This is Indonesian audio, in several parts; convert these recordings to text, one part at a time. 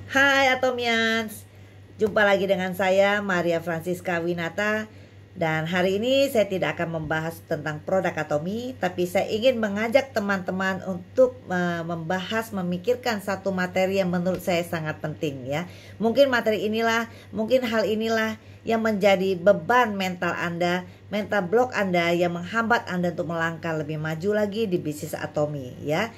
Hai Atomians, jumpa lagi dengan saya Maria Francisca Winata. Dan hari ini saya tidak akan membahas tentang produk Atomi, tapi saya ingin mengajak teman-teman untuk membahas, memikirkan satu materi yang menurut saya sangat penting ya. Mungkin materi inilah, mungkin hal inilah yang menjadi beban mental Anda, mental block Anda yang menghambat Anda untuk melangkah lebih maju lagi di bisnis Atomi ya.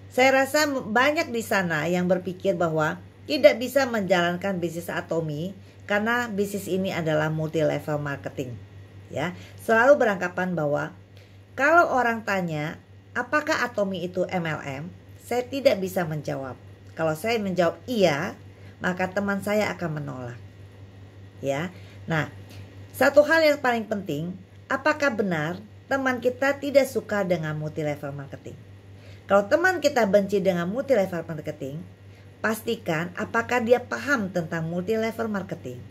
Saya rasa banyak di sana yang berpikir bahwa tidak bisa menjalankan bisnis Atomi karena bisnis ini adalah multi level marketing. Ya, selalu beranggapan bahwa kalau orang tanya apakah Atomi itu MLM, saya tidak bisa menjawab. Kalau saya menjawab iya, maka teman saya akan menolak. Ya. Nah, satu hal yang paling penting, apakah benar teman kita tidak suka dengan multi level marketing? Kalau teman kita benci dengan multi level marketing, pastikan apakah dia paham tentang multi level marketing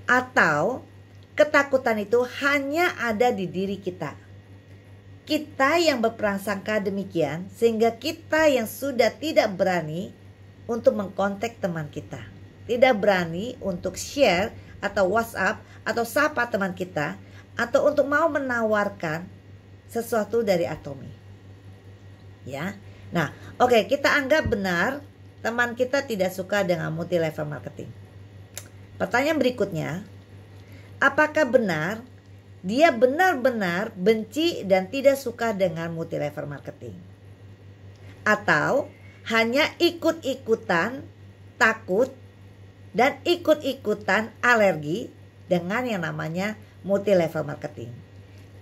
atau ketakutan itu hanya ada di diri kita. Kita yang berprasangka demikian sehingga kita yang sudah tidak berani untuk mengkontak teman kita, tidak berani untuk share atau WhatsApp atau sapa teman kita, atau untuk mau menawarkan sesuatu dari Atomi. Ya. Nah, oke, kita anggap benar teman kita tidak suka dengan multi level marketing. Pertanyaan berikutnya, apakah benar dia benar-benar benci dan tidak suka dengan multi level marketing? Atau hanya ikut-ikutan takut dan ikut-ikutan alergi dengan yang namanya multi level marketing?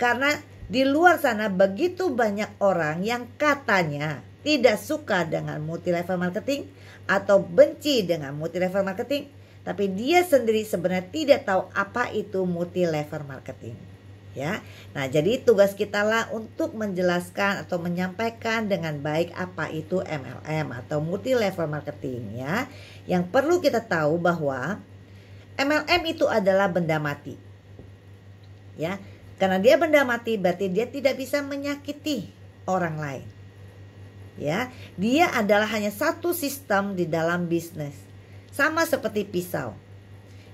Karena di luar sana begitu banyak orang yang katanya tidak suka dengan multi level marketing atau benci dengan multi level marketing, tapi dia sendiri sebenarnya tidak tahu apa itu multi level marketing. Ya. Nah, jadi tugas kita lah untuk menjelaskan atau menyampaikan dengan baik apa itu MLM atau multi level marketing ya. Yang perlu kita tahu bahwa MLM itu adalah benda mati. Ya. Karena dia benda mati berarti dia tidak bisa menyakiti orang lain. Ya, dia adalah hanya satu sistem di dalam bisnis. Sama seperti pisau.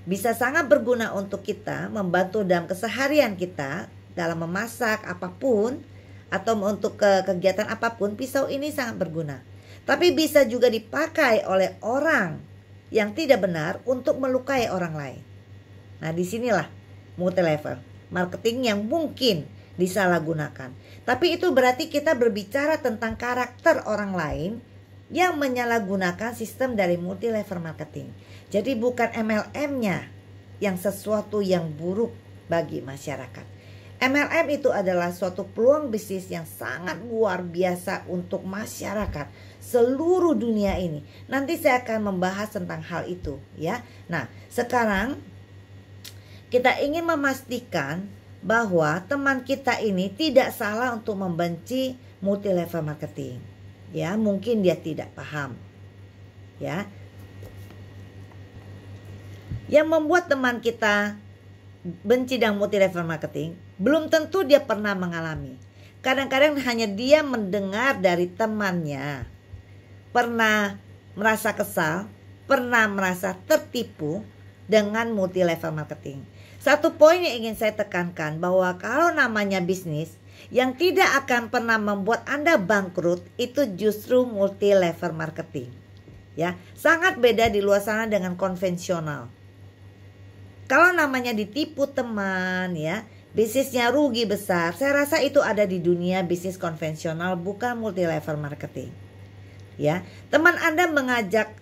Bisa sangat berguna untuk kita, membantu dalam keseharian kita, dalam memasak apapun, atau untuk kegiatan apapun, pisau ini sangat berguna. Tapi bisa juga dipakai oleh orang yang tidak benar untuk melukai orang lain. Nah, disinilah multi level marketing yang mungkin disalahgunakan. Tapi itu berarti kita berbicara tentang karakter orang lain yang menyalahgunakan sistem dari multi level marketing. Jadi bukan MLM-nya yang sesuatu yang buruk bagi masyarakat. MLM itu adalah suatu peluang bisnis yang sangat luar biasa untuk masyarakat seluruh dunia ini. Nanti saya akan membahas tentang hal itu ya. Nah, sekarang kita ingin memastikan bahwa teman kita ini tidak salah untuk membenci multi level marketing. Ya, mungkin dia tidak paham. Ya. Yang membuat teman kita benci dengan multi level marketing, belum tentu dia pernah mengalami. Kadang-kadang hanya dia mendengar dari temannya, pernah merasa kesal, pernah merasa tertipu dengan multi level marketing. Satu poin yang ingin saya tekankan bahwa kalau namanya bisnis yang tidak akan pernah membuat Anda bangkrut itu justru multi level marketing. Ya, sangat beda di luar sana dengan konvensional. Kalau namanya ditipu teman ya, bisnisnya rugi besar, saya rasa itu ada di dunia bisnis konvensional bukan multi level marketing. Ya, teman Anda mengajak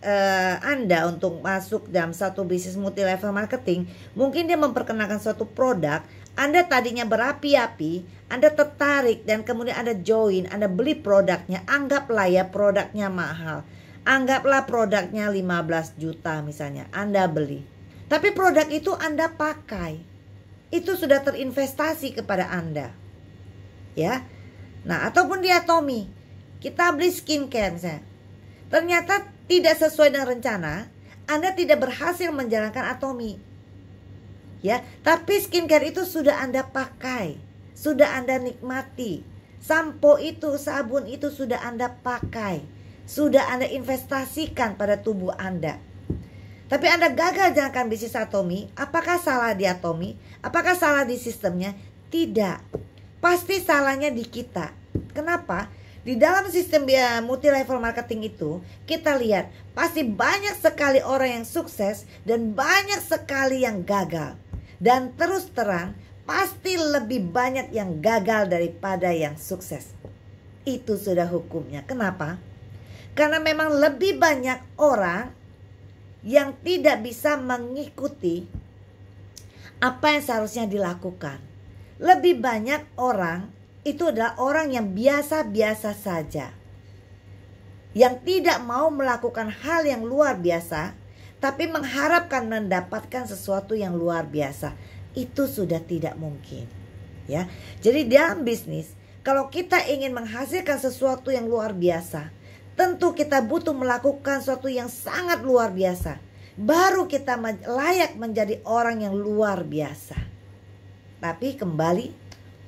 Anda untuk masuk dalam satu bisnis multi level marketing. Mungkin dia memperkenalkan suatu produk, Anda tadinya berapi-api, Anda tertarik dan kemudian Anda join, Anda beli produknya. Anggaplah ya produknya mahal, anggaplah produknya 15 juta misalnya, Anda beli. Tapi produk itu Anda pakai, itu sudah terinvestasi kepada Anda. Ya, nah ataupun di Atomi, kita beli skincare misalnya. Ternyata tidak sesuai dengan rencana, Anda tidak berhasil menjalankan Atomi. Ya, tapi skincare itu sudah Anda pakai, sudah Anda nikmati. Sampo itu, sabun itu sudah Anda pakai, sudah Anda investasikan pada tubuh Anda. Tapi Anda gagal jalankan bisnis Atomy, apakah salah di Atomy? Apakah salah di sistemnya? Tidak. Pasti salahnya di kita. Kenapa? Di dalam sistem multi level marketing itu, kita lihat pasti banyak sekali orang yang sukses dan banyak sekali yang gagal. Dan terus terang, pasti lebih banyak yang gagal daripada yang sukses. Itu sudah hukumnya. Kenapa? Karena memang lebih banyak orang yang tidak bisa mengikuti apa yang seharusnya dilakukan. Lebih banyak orang itu adalah orang yang biasa-biasa saja, yang tidak mau melakukan hal yang luar biasa, tapi mengharapkan mendapatkan sesuatu yang luar biasa. Itu sudah tidak mungkin, ya. Jadi dalam bisnis, kalau kita ingin menghasilkan sesuatu yang luar biasa, tentu kita butuh melakukan sesuatu yang sangat luar biasa. Baru kita layak menjadi orang yang luar biasa. Tapi kembali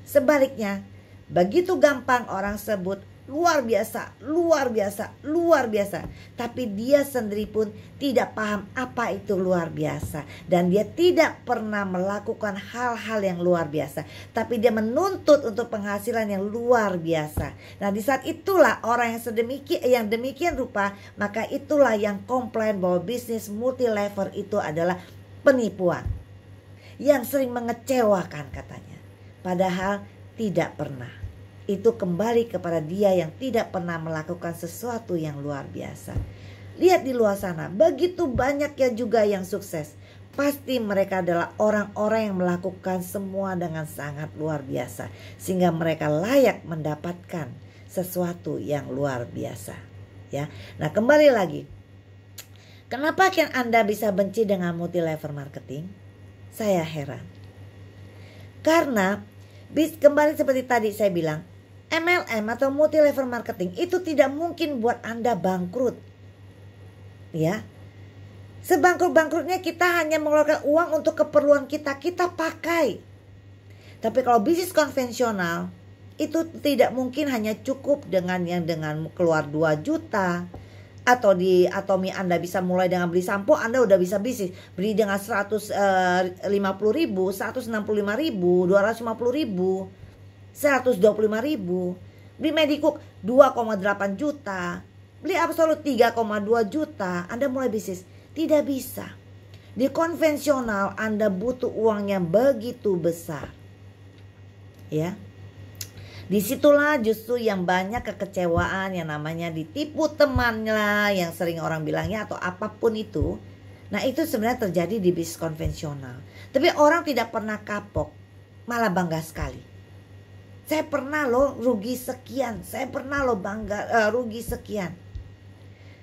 sebaliknya, begitu gampang orang sebut luar biasa, luar biasa, luar biasa. Tapi dia sendiri pun tidak paham apa itu luar biasa. Dan dia tidak pernah melakukan hal-hal yang luar biasa. Tapi dia menuntut untuk penghasilan yang luar biasa. Nah, di saat itulah orang yang demikian rupa, maka itulah yang komplain bahwa bisnis multi level itu adalah penipuan. Yang sering mengecewakan katanya. Padahal tidak pernah. Itu kembali kepada dia yang tidak pernah melakukan sesuatu yang luar biasa. Lihat di luar sana, begitu banyak ya juga yang sukses. Pasti mereka adalah orang-orang yang melakukan semua dengan sangat luar biasa, sehingga mereka layak mendapatkan sesuatu yang luar biasa. Ya, nah kembali lagi, kenapa kan Anda bisa benci dengan multi level marketing? Saya heran. Karena kembali seperti tadi saya bilang, MLM atau multi level marketing itu tidak mungkin buat Anda bangkrut. Ya. Sebangkrut-bangkrutnya kita hanya mengeluarkan uang untuk keperluan kita pakai. Tapi kalau bisnis konvensional itu tidak mungkin hanya cukup dengan keluar 2 juta. Atau di Atomy Anda bisa mulai dengan beli sampo, Anda udah bisa bisnis. Beli dengan 150.000, 165.000, 250.000. 125.000, beli Medicook 2,8 juta, beli Absolut 3,2 juta, Anda mulai bisnis. Tidak bisa. Di konvensional Anda butuh uang yang begitu besar. Ya. Disitulah justru yang banyak kekecewaan, yang namanya ditipu teman lah, yang sering orang bilangnya atau apapun itu. Nah itu sebenarnya terjadi di bisnis konvensional. Tapi orang tidak pernah kapok, malah bangga sekali. Saya pernah loh rugi sekian, saya pernah loh rugi sekian.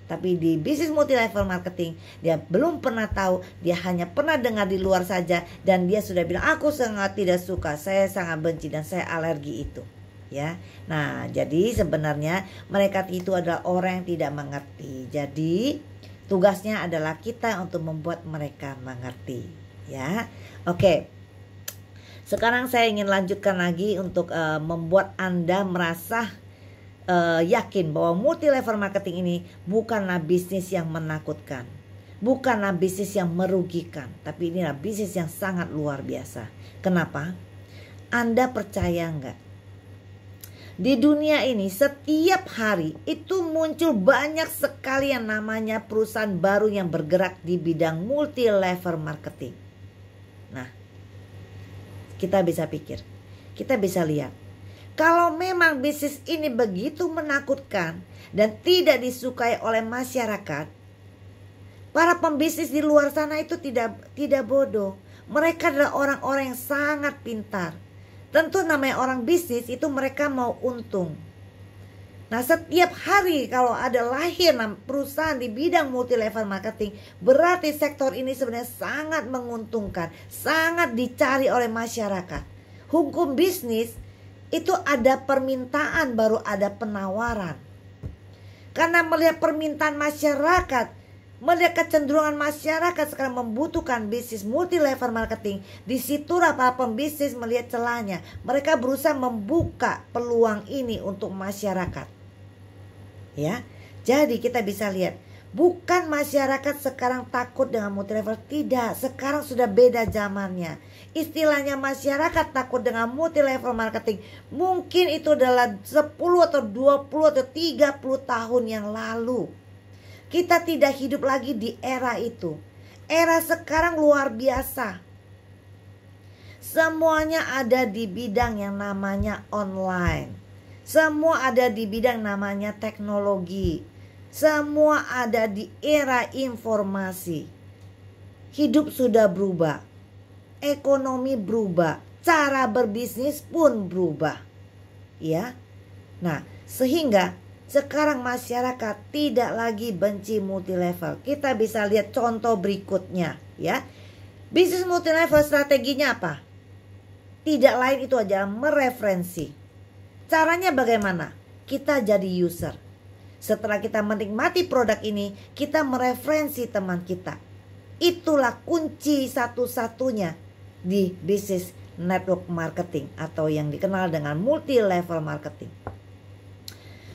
Tapi di bisnis multi level marketing dia belum pernah tahu, dia hanya pernah dengar di luar saja dan dia sudah bilang aku sangat tidak suka, saya sangat benci dan saya alergi itu. Ya, nah jadi sebenarnya mereka itu adalah orang yang tidak mengerti. Jadi tugasnya adalah kita untuk membuat mereka mengerti. Ya, oke. Sekarang saya ingin lanjutkan lagi untuk membuat Anda merasa yakin bahwa multi level marketing ini bukanlah bisnis yang menakutkan, bukanlah bisnis yang merugikan, tapi inilah bisnis yang sangat luar biasa. Kenapa? Anda percaya enggak? Di dunia ini setiap hari itu muncul banyak sekali yang namanya perusahaan baru yang bergerak di bidang multi level marketing. Nah, kita bisa pikir, kita bisa lihat, kalau memang bisnis ini begitu menakutkan dan tidak disukai oleh masyarakat, para pembisnis di luar sana itu tidak bodoh. Mereka adalah orang-orang yang sangat pintar. Tentu namanya orang bisnis itu mereka mau untung. Nah setiap hari kalau ada lahir perusahaan di bidang multi level marketing, berarti sektor ini sebenarnya sangat menguntungkan, sangat dicari oleh masyarakat. Hukum bisnis itu ada permintaan baru ada penawaran. Karena melihat permintaan masyarakat, melihat kecenderungan masyarakat sekarang membutuhkan bisnis multi level marketing, disitulah para pembisnis melihat celahnya. Mereka berusaha membuka peluang ini untuk masyarakat. Ya, jadi kita bisa lihat Bukan masyarakat sekarang takut dengan multi level, tidak. Sekarang sudah beda zamannya. Istilahnya masyarakat takut dengan multi level marketing, mungkin itu adalah 10 atau 20 atau 30 tahun yang lalu. Kita tidak hidup lagi di era itu. Era sekarang luar biasa. Semuanya ada di bidang yang namanya online. Semua ada di bidang namanya teknologi. Semua ada di era informasi. Hidup sudah berubah. Ekonomi berubah. Cara berbisnis pun berubah. Ya. Nah, sehingga sekarang masyarakat tidak lagi benci multi level. Kita bisa lihat contoh berikutnya, ya. Bisnis multi level strateginya apa? Tidak lain itu aja mereferensi. Caranya bagaimana? Kita jadi user. Setelah kita menikmati produk ini, kita mereferensi teman kita. Itulah kunci satu-satunya di bisnis network marketing atau yang dikenal dengan multi level marketing.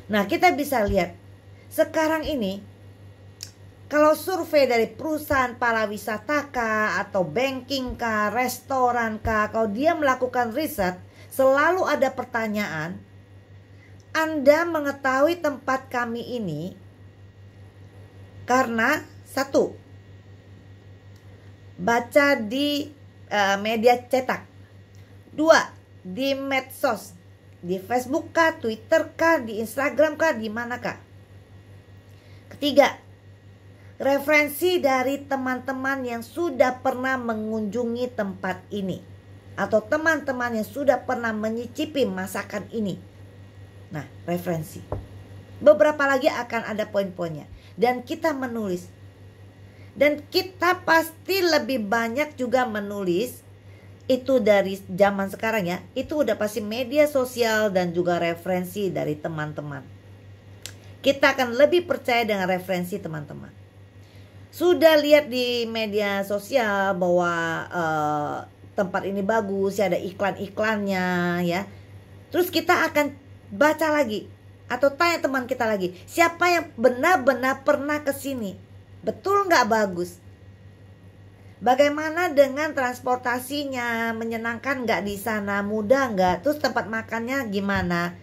Nah, kita bisa lihat sekarang ini kalau survei dari perusahaan pariwisata kah atau banking kah, restoran kah, kalau dia melakukan riset, selalu ada pertanyaan, Anda mengetahui tempat kami ini karena satu, baca di media cetak. Dua, di medsos, di Facebook kah, Twitter kah, di Instagram kah, di mana kah. Ketiga, referensi dari teman-teman yang sudah pernah mengunjungi tempat ini atau teman-teman yang sudah pernah menyicipi masakan ini. Nah, referensi. Beberapa lagi akan ada poin-poinnya. Dan kita menulis. Dan kita pasti lebih banyak juga menulis. Itu dari zaman sekarang ya. Itu udah pasti media sosial dan juga referensi dari teman-teman. Kita akan lebih percaya dengan referensi teman-teman. Sudah lihat di media sosial bahwa tempat ini bagus, ya ada iklan-iklannya ya. Terus kita akan baca lagi atau tanya teman kita lagi, siapa yang benar-benar pernah ke sini? Betul nggak bagus? Bagaimana dengan transportasinya? Menyenangkan nggak di sana? Mudah nggak? Terus tempat makannya gimana?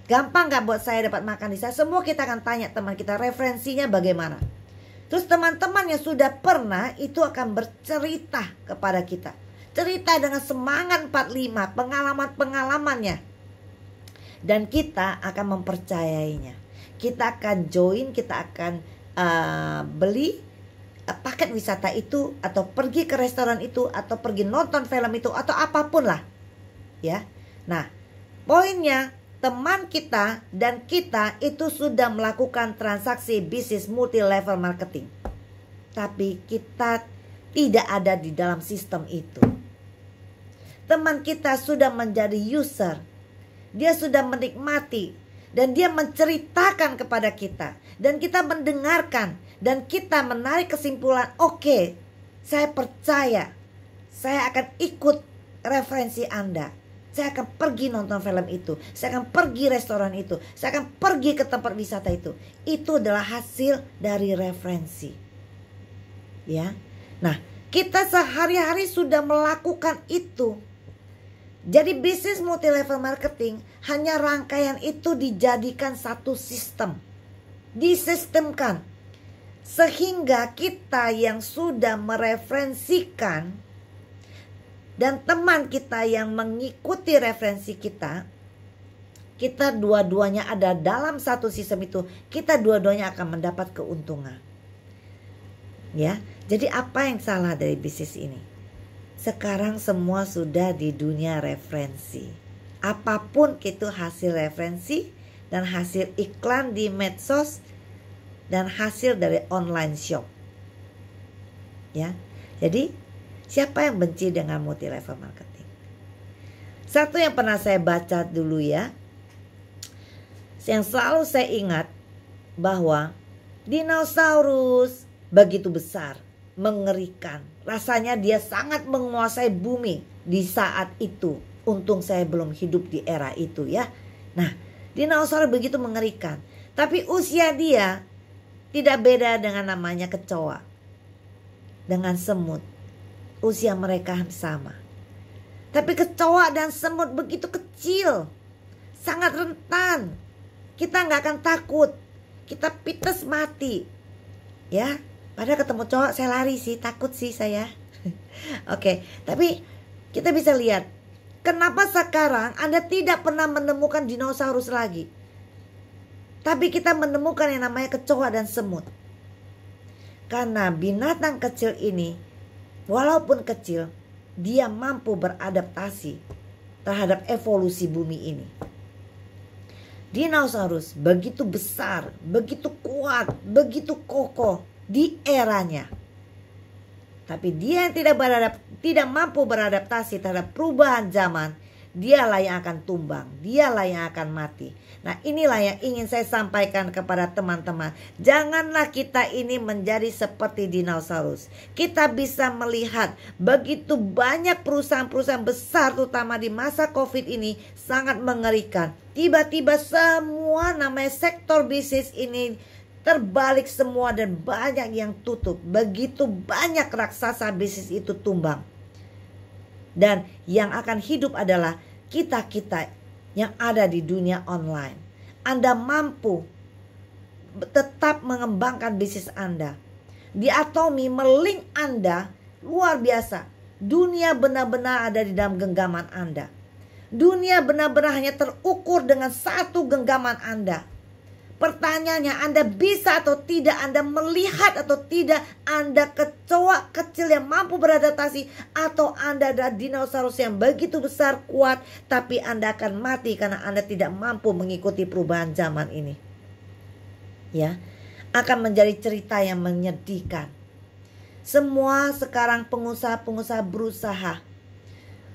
Gampang nggak buat saya dapat makan di sana? Semua kita akan tanya teman kita, referensinya bagaimana? Terus teman-teman yang sudah pernah itu akan bercerita kepada kita. Cerita dengan semangat 45, pengalaman-pengalamannya. Dan kita akan mempercayainya. Kita akan join, kita akan beli paket wisata itu, atau pergi ke restoran itu, atau pergi nonton film itu, atau apapun lah. Ya. Nah, poinnya teman kita dan kita itu sudah melakukan transaksi bisnis multi level marketing. Tapi kita tidak ada di dalam sistem itu. Teman kita sudah menjadi user. Dia sudah menikmati dan dia menceritakan kepada kita dan kita mendengarkan dan kita menarik kesimpulan, oke, saya percaya, saya akan ikut referensi Anda, saya akan pergi nonton film itu, saya akan pergi restoran itu, saya akan pergi ke tempat wisata itu. Itu adalah hasil dari referensi, ya. Nah, kita sehari-hari sudah melakukan itu. Jadi bisnis multi level marketing hanya rangkaian itu dijadikan satu sistem. Disistemkan. Sehingga kita yang sudah mereferensikan dan teman kita yang mengikuti referensi kita, kita dua-duanya ada dalam satu sistem itu. Kita dua-duanya akan mendapat keuntungan. Ya, jadi apa yang salah dari bisnis ini? Sekarang semua sudah di dunia referensi. Apapun itu hasil referensi dan hasil iklan di medsos dan hasil dari online shop. Ya. Jadi, siapa yang benci dengan multi level marketing? Satu yang pernah saya baca dulu ya. Yang selalu saya ingat bahwa dinosaurus begitu besar, mengerikan. Rasanya dia sangat menguasai bumi di saat itu. Untung saya belum hidup di era itu ya. Nah, dinosaurus begitu mengerikan. Tapi usia dia tidak beda dengan namanya kecoa, dengan semut. Usia mereka sama. Tapi kecoa dan semut begitu kecil, sangat rentan. Kita nggak akan takut, kita pites mati. Ya, padahal ketemu cowok saya lari sih, takut sih saya. Oke, tapi kita bisa lihat, kenapa sekarang Anda tidak pernah menemukan dinosaurus lagi, tapi kita menemukan yang namanya kecoa dan semut. Karena binatang kecil ini, walaupun kecil, dia mampu beradaptasi terhadap evolusi bumi ini. Dinosaurus begitu besar, begitu kuat, begitu kokoh di eranya. Tapi dia yang tidak mampu beradaptasi terhadap perubahan zaman, dialah yang akan tumbang, dialah yang akan mati. Nah, inilah yang ingin saya sampaikan kepada teman-teman. Janganlah kita ini menjadi seperti dinosaurus. Kita bisa melihat begitu banyak perusahaan-perusahaan besar, terutama di masa COVID ini, sangat mengerikan. Tiba-tiba semua namanya sektor bisnis ini terbalik semua dan banyak yang tutup. Begitu banyak raksasa bisnis itu tumbang. Dan yang akan hidup adalah kita-kita yang ada di dunia online. Anda mampu tetap mengembangkan bisnis Anda. Di Atomy, melink Anda luar biasa. Dunia benar-benar ada di dalam genggaman Anda. Dunia benar-benar hanya terukur dengan satu genggaman Anda. Pertanyaannya, Anda bisa atau tidak, Anda melihat atau tidak, Anda kecoa kecil yang mampu beradaptasi, atau Anda adalah dinosaurus yang begitu besar, kuat, tapi Anda akan mati karena Anda tidak mampu mengikuti perubahan zaman ini. Ya, akan menjadi cerita yang menyedihkan. Semua sekarang pengusaha-pengusaha berusaha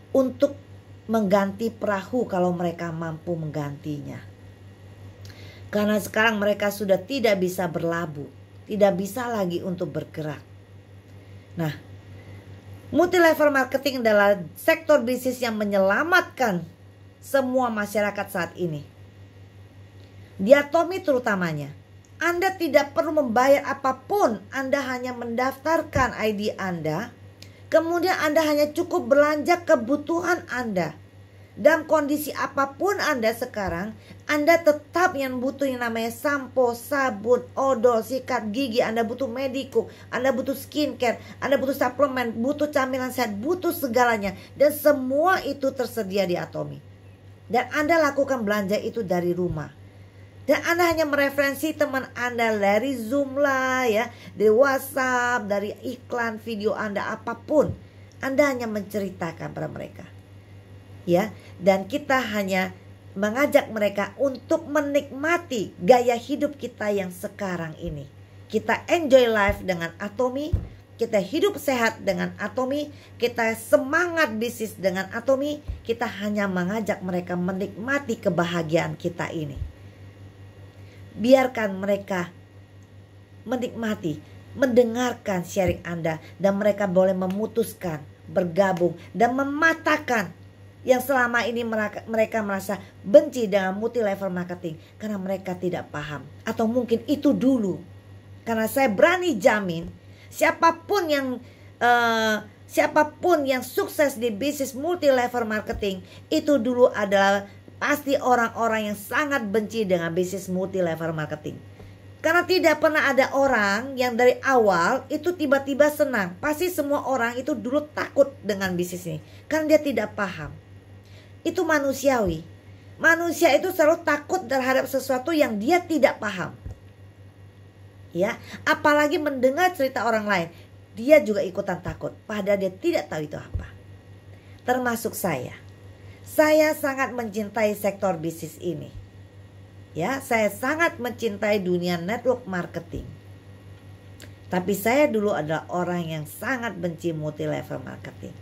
untuk mengganti perahu kalau mereka mampu menggantinya. Karena sekarang mereka sudah tidak bisa berlabuh, tidak bisa lagi untuk bergerak. Nah, multi-level marketing adalah sektor bisnis yang menyelamatkan semua masyarakat saat ini. Di Atomy terutamanya, Anda tidak perlu membayar apapun, Anda hanya mendaftarkan ID Anda, kemudian Anda hanya cukup belanja kebutuhan Anda. Dalam kondisi apapun Anda sekarang, Anda tetap yang butuh yang namanya sampo, sabun, odol, sikat gigi, Anda butuh medico, Anda butuh skincare, Anda butuh suplemen, butuh camilan sehat, butuh segalanya. Dan semua itu tersedia di Atomy. Dan Anda lakukan belanja itu dari rumah. Dan Anda hanya mereferensi teman Anda dari Zoom lah ya, dari WhatsApp, dari iklan video Anda, apapun. Anda hanya menceritakan pada mereka. Ya, dan kita hanya mengajak mereka untuk menikmati gaya hidup kita yang sekarang ini. Kita enjoy life dengan Atomy, kita hidup sehat dengan Atomy, kita semangat bisnis dengan Atomy. Kita hanya mengajak mereka menikmati kebahagiaan kita ini. Biarkan mereka menikmati, mendengarkan sharing Anda, dan mereka boleh memutuskan, bergabung, dan mematahkan yang selama ini mereka merasa benci dengan multi-level marketing karena mereka tidak paham. Atau mungkin itu dulu. Karena saya berani jamin siapapun yang sukses di bisnis multi-level marketing itu dulu adalah pasti orang-orang yang sangat benci dengan bisnis multi-level marketing. Karena tidak pernah ada orang yang dari awal itu tiba-tiba senang. Pasti semua orang itu dulu takut dengan bisnis ini karena dia tidak paham. Itu manusiawi. Manusia itu selalu takut terhadap sesuatu yang dia tidak paham. Ya, apalagi mendengar cerita orang lain, dia juga ikutan takut padahal dia tidak tahu itu apa. Termasuk saya. Saya sangat mencintai sektor bisnis ini. Ya, saya sangat mencintai dunia network marketing. Tapi saya dulu adalah orang yang sangat benci multi level marketing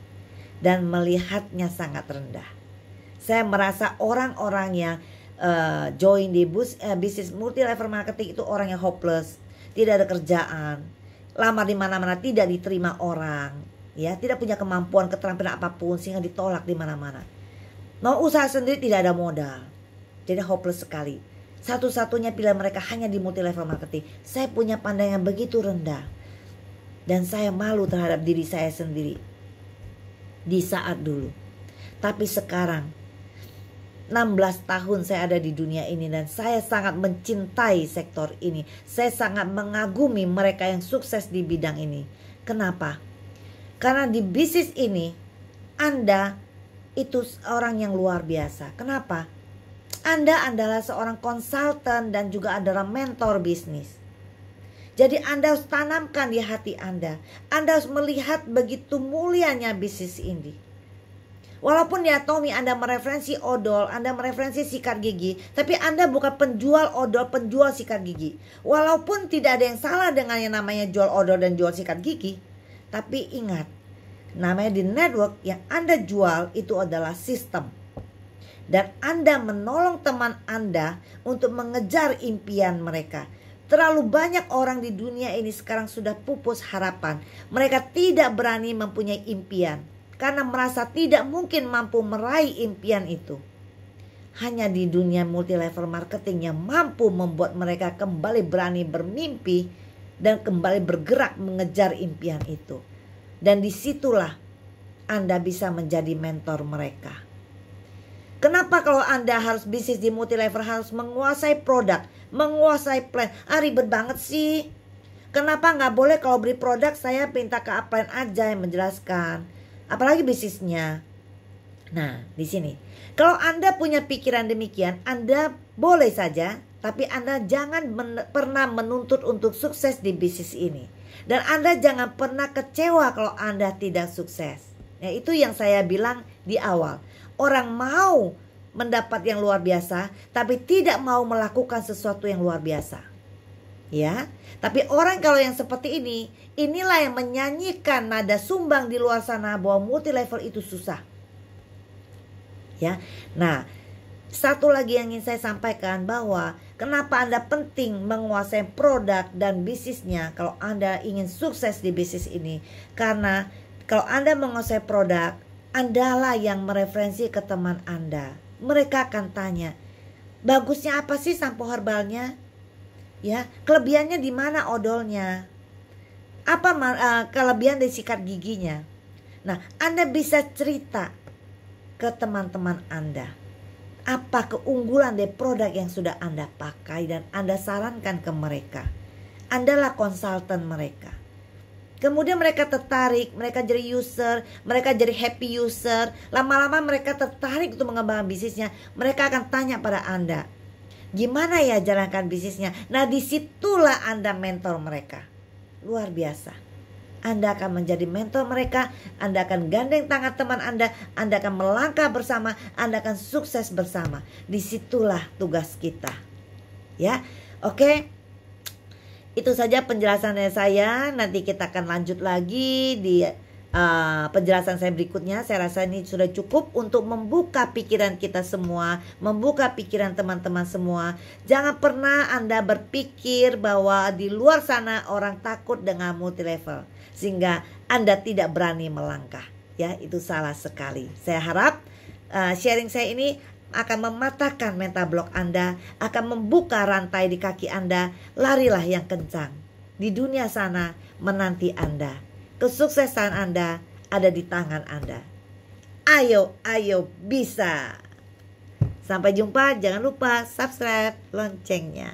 dan melihatnya sangat rendah. Saya merasa orang-orang yang join di bisnis multi level marketing itu orang yang hopeless, tidak ada kerjaan, lamar di mana-mana tidak diterima orang, ya, tidak punya kemampuan keterampilan apapun sehingga ditolak di mana-mana. Mau usaha sendiri tidak ada modal, jadi hopeless sekali. Satu-satunya pilihan mereka hanya di multi level marketing. Saya punya pandangan begitu rendah. Dan saya malu terhadap diri saya sendiri. Di saat dulu. Tapi sekarang 16 tahun saya ada di dunia ini dan saya sangat mencintai sektor ini. Saya sangat mengagumi mereka yang sukses di bidang ini. Kenapa? Karena di bisnis ini Anda itu orang yang luar biasa. Kenapa? Anda adalah seorang konsultan dan juga adalah mentor bisnis. Jadi Anda harus tanamkan di hati Anda. Anda harus melihat begitu mulianya bisnis ini. Walaupun di Atomy Anda mereferensi odol, Anda mereferensi sikat gigi, tapi Anda bukan penjual odol, penjual sikat gigi. Walaupun tidak ada yang salah dengan yang namanya jual odol dan jual sikat gigi, tapi ingat, namanya di network yang Anda jual itu adalah sistem. Dan Anda menolong teman Anda untuk mengejar impian mereka. Terlalu banyak orang di dunia ini sekarang sudah pupus harapan. Mereka tidak berani mempunyai impian karena merasa tidak mungkin mampu meraih impian itu. Hanya di dunia multi level marketing yang mampu membuat mereka kembali berani bermimpi dan kembali bergerak mengejar impian itu. Dan disitulah Anda bisa menjadi mentor mereka. Kenapa kalau Anda harus bisnis di multi level harus menguasai produk, menguasai plan? Ribet banget sih. Kenapa nggak boleh kalau beli produk saya minta ke upline aja yang menjelaskan? Apalagi bisnisnya. Nah, di sini. Kalau Anda punya pikiran demikian, Anda boleh saja, tapi Anda jangan pernah menuntut untuk sukses di bisnis ini. Dan Anda jangan pernah kecewa kalau Anda tidak sukses. Ya, itu yang saya bilang di awal. Orang mau mendapat yang luar biasa, tapi tidak mau melakukan sesuatu yang luar biasa. Ya, tapi orang kalau yang seperti ini, inilah yang menyanyikan nada sumbang di luar sana bahwa multi level itu susah. Ya, nah satu lagi yang ingin saya sampaikan bahwa kenapa Anda penting menguasai produk dan bisnisnya kalau Anda ingin sukses di bisnis ini. Karena kalau Anda menguasai produk, Andalah yang mereferensi ke teman Anda. Mereka akan tanya, bagusnya apa sih sampo herbalnya? Ya, kelebihannya di mana odolnya? Apa kelebihan dari sikat giginya? Nah, Anda bisa cerita ke teman-teman Anda. Apa keunggulan dari produk yang sudah Anda pakai dan Anda sarankan ke mereka. Andalah konsultan mereka. Kemudian mereka tertarik, mereka jadi user, mereka jadi happy user. Lama-lama mereka tertarik untuk mengembangkan bisnisnya. Mereka akan tanya pada Anda, gimana ya jalankan bisnisnya? Nah, disitulah Anda mentor mereka. Luar biasa. Anda akan menjadi mentor mereka. Anda akan gandeng tangan teman Anda akan melangkah bersama, Anda akan sukses bersama. Disitulah tugas kita. Ya, oke. Itu saja penjelasan dari saya. Nanti kita akan lanjut lagi di penjelasan saya berikutnya. Saya rasa ini sudah cukup untuk membuka pikiran kita semua, membuka pikiran teman-teman semua. Jangan pernah Anda berpikir bahwa di luar sana orang takut dengan multi level sehingga Anda tidak berani melangkah. Ya, itu salah sekali. Saya harap sharing saya ini akan mematahkan mental block Anda, akan membuka rantai di kaki Anda. Larilah yang kencang. Di dunia sana menanti Anda. Kesuksesan Anda ada di tangan Anda. Ayo, ayo bisa. Sampai jumpa, jangan lupa subscribe loncengnya.